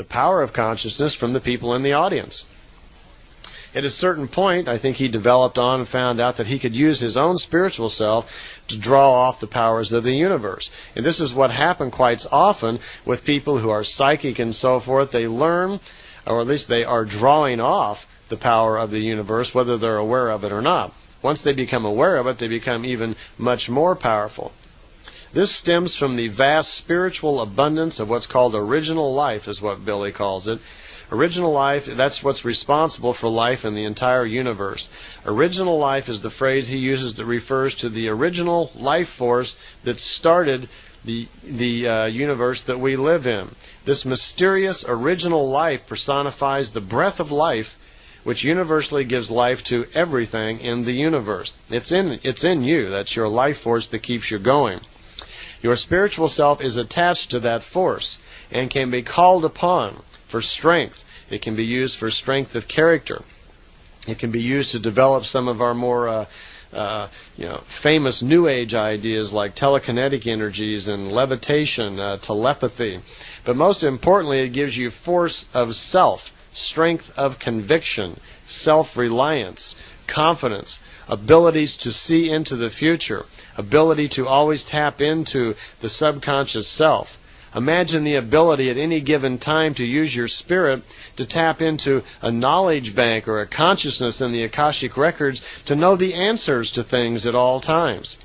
the power of consciousness from the people in the audience. At a certain point, I think he developed on and found out that he could use his own spiritual self to draw off the powers of the universe. And this is what happened quite often with people who are psychic and so forth. They learn, or at least they are drawing off the power of the universe, whether they're aware of it or not. Once they become aware of it, they become even much more powerful. This stems from the vast spiritual abundance of what's called original life, is what Billy calls it. Original life, that's what's responsible for life in the entire universe. Original life is the phrase he uses that refers to the original life force that started the universe that we live in. This mysterious original life personifies the breath of life which universally gives life to everything in the universe. It's in you. That's your life force that keeps you going. Your spiritual self is attached to that force and can be called upon for strength. It can be used for strength of character. It can be used to develop some of our more famous New Age ideas like telekinetic energies and levitation, telepathy. But most importantly, it gives you force of self, strength of conviction, self-reliance, confidence, abilities to see into the future, ability to always tap into the subconscious self. Imagine the ability at any given time to use your spirit to tap into a knowledge bank or a consciousness in the Akashic records to know the answers to things at all times.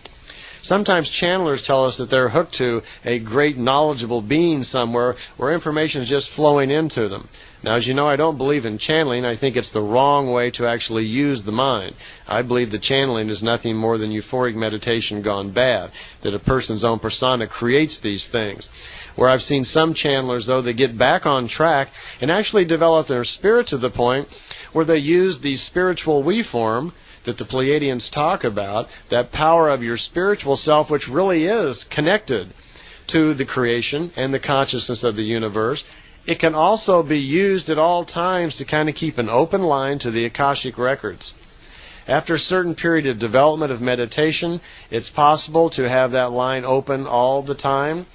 Sometimes channelers tell us that they're hooked to a great knowledgeable being somewhere where information is just flowing into them. Now, as you know, I don't believe in channeling. I think it's the wrong way to actually use the mind. I believe that channeling is nothing more than euphoric meditation gone bad, that a person's own persona creates these things. Where I've seen some channelers, though, they get back on track and actually develop their spirit to the point where they use the spiritual we form that the Pleiadians talk about, that power of your spiritual self, which really is connected to the creation and the consciousness of the universe. It can also be used at all times to kind of keep an open line to the Akashic records. After a certain period of development of meditation, it's possible to have that line open all the time,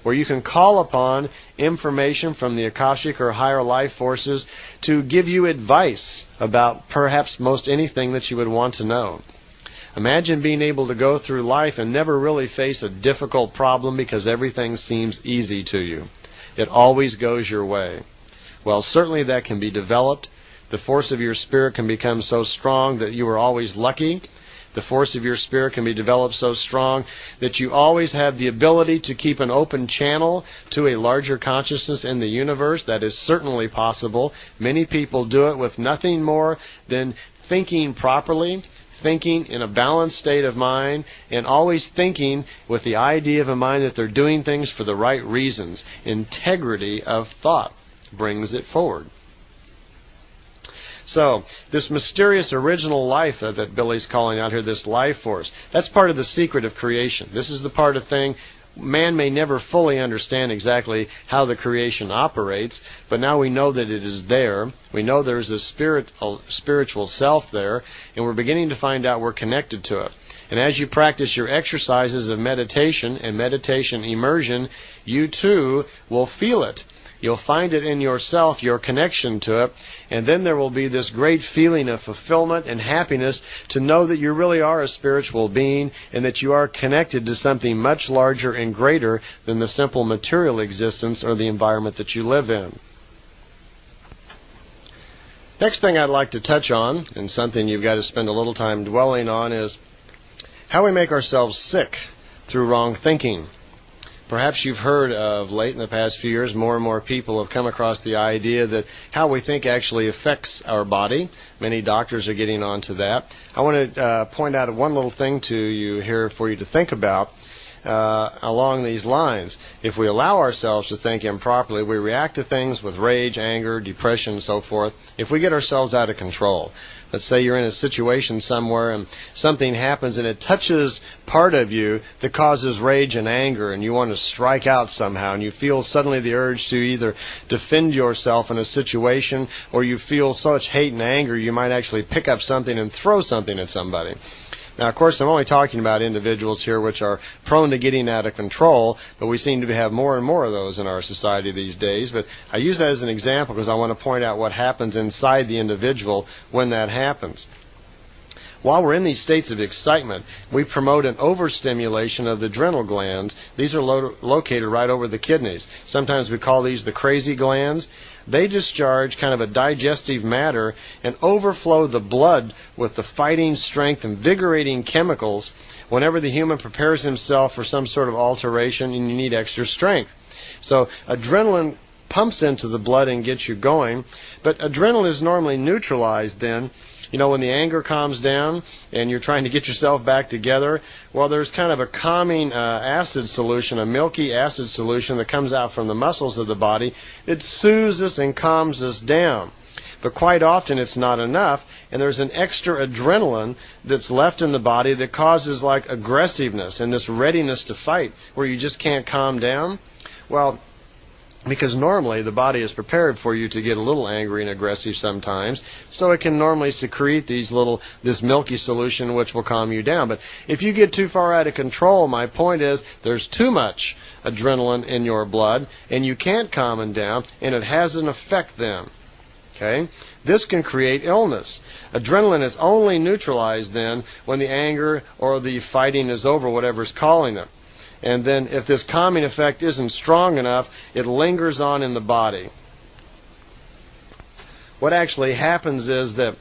where you can call upon information from the Akashic or higher life forces to give you advice about perhaps most anything that you would want to know. Imagine being able to go through life and never really face a difficult problem because everything seems easy to you. It always goes your way. Well, certainly that can be developed. The force of your spirit can become so strong that you are always lucky. The force of your spirit can be developed so strong that you always have the ability to keep an open channel to a larger consciousness in the universe. That is certainly possible. Many people do it with nothing more than thinking properly, thinking in a balanced state of mind, and always thinking with the idea of a mind that they're doing things for the right reasons. Integrity of thought brings it forward. So, this mysterious original life that Billy's calling out here, this life force, that's part of the secret of creation. This is the part of thing man may never fully understand exactly how the creation operates, but now we know that it is there. We know there's a spiritual self there, and we're beginning to find out we're connected to it. And as you practice your exercises of meditation and meditation immersion, you too will feel it. You'll find it in yourself, your connection to it, and then there will be this great feeling of fulfillment and happiness to know that you really are a spiritual being and that you are connected to something much larger and greater than the simple material existence or the environment that you live in. Next thing I'd like to touch on, and something you've got to spend a little time dwelling on, is how we make ourselves sick through wrong thinking. Perhaps you've heard of late in the past few years, more and more people have come across the idea that how we think actually affects our body. Many doctors are getting onto that. I want to point out one little thing to you here for you to think about along these lines. If we allow ourselves to think improperly, we react to things with rage, anger, depression, and so forth. If we get ourselves out of control, let's say you're in a situation somewhere and something happens and it touches part of you that causes rage and anger, and you want to strike out somehow, and you feel suddenly the urge to either defend yourself in a situation, or you feel such hate and anger you might actually pick up something and throw something at somebody. Now, of course, I'm only talking about individuals here which are prone to getting out of control, but we seem to have more and more of those in our society these days. But I use that as an example because I want to point out what happens inside the individual when that happens. While we're in these states of excitement, we promote an overstimulation of the adrenal glands. These are located right over the kidneys. Sometimes we call these the crazy glands. They discharge kind of a digestive matter and overflow the blood with the fighting strength, invigorating chemicals whenever the human prepares himself for some sort of alteration and you need extra strength. So adrenaline pumps into the blood and gets you going, but adrenaline is normally neutralized then. You know, when the anger calms down and you're trying to get yourself back together, well, there's kind of a calming acid solution, a milky acid solution that comes out from the muscles of the body. It soothes us and calms us down. But quite often it's not enough, and there's an extra adrenaline that's left in the body that causes like aggressiveness and this readiness to fight where you just can't calm down. Well, because normally the body is prepared for you to get a little angry and aggressive sometimes, so it can normally secrete this milky solution which will calm you down. But if you get too far out of control, my point is there's too much adrenaline in your blood and you can't calm it down, and it has an effect then. Okay? This can create illness. Adrenaline is only neutralized then when the anger or the fighting is over, whatever's calling it. And then if this calming effect isn't strong enough, it lingers on in the body. What actually happens is that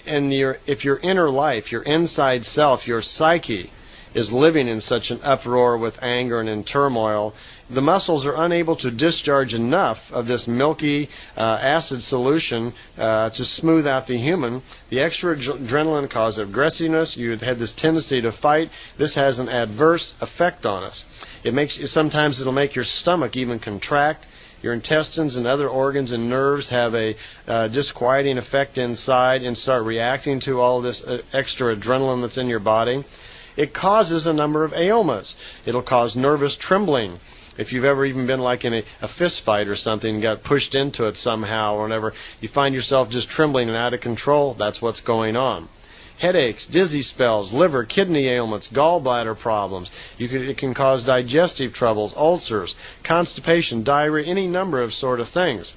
if your inner life, your inside self, your psyche is living in such an uproar with anger and in turmoil, the muscles are unable to discharge enough of this milky acid solution to smooth out the human. The extra adrenaline causes aggressiveness. You had this tendency to fight. This has an adverse effect on us. Sometimes it'll make your stomach even contract. Your intestines and other organs and nerves have a disquieting effect inside and start reacting to all this extra adrenaline that's in your body. It causes a number of ailments. It'll cause nervous trembling. If you've ever even been like in a fist fight or something and got pushed into it somehow or whenever, you find yourself just trembling and out of control, that's what's going on. Headaches, dizzy spells, liver, kidney ailments, gallbladder problems. It can cause digestive troubles, ulcers, constipation, diarrhea, any number of sort of things.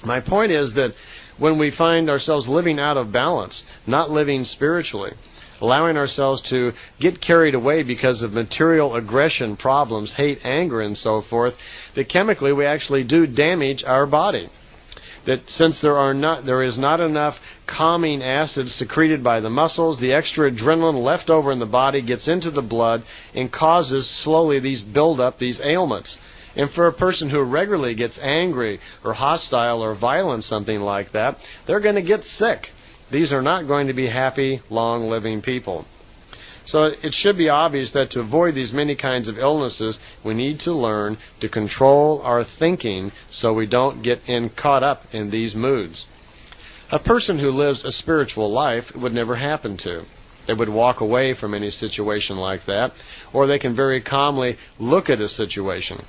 My point is that when we find ourselves living out of balance, not living spiritually, allowing ourselves to get carried away because of material aggression problems, hate, anger, and so forth, that chemically we actually do damage our body. That since there is not enough calming acid secreted by the muscles, the extra adrenaline left over in the body gets into the blood and causes slowly these build-up, these ailments. And for a person who regularly gets angry or hostile or violent, something like that, they're going to get sick. These are not going to be happy, long-living people. So it should be obvious that to avoid these many kinds of illnesses, we need to learn to control our thinking so we don't get caught up in these moods. A person who lives a spiritual life would never happen to. They would walk away from any situation like that, or they can very calmly look at a situation.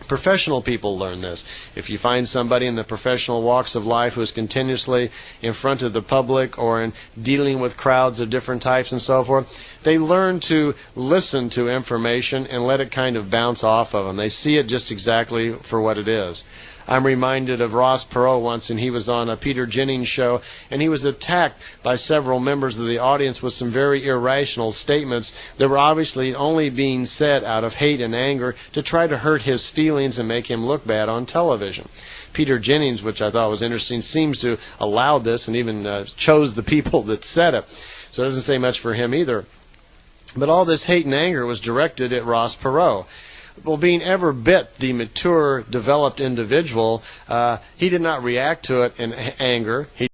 Professional people learn this. If you find somebody in the professional walks of life who is continuously in front of the public or in dealing with crowds of different types and so forth, they learn to listen to information and let it kind of bounce off of them. They see it just exactly for what it is. I'm reminded of Ross Perot once, and he was on a Peter Jennings show, and he was attacked by several members of the audience with some very irrational statements that were obviously only being said out of hate and anger to try to hurt his feelings and make him look bad on television. Peter Jennings, which I thought was interesting, seems to allow this and even chose the people that said it. So it doesn't say much for him either. But all this hate and anger was directed at Ross Perot. Well, being ever bit the mature, developed individual, he did not react to it in anger. He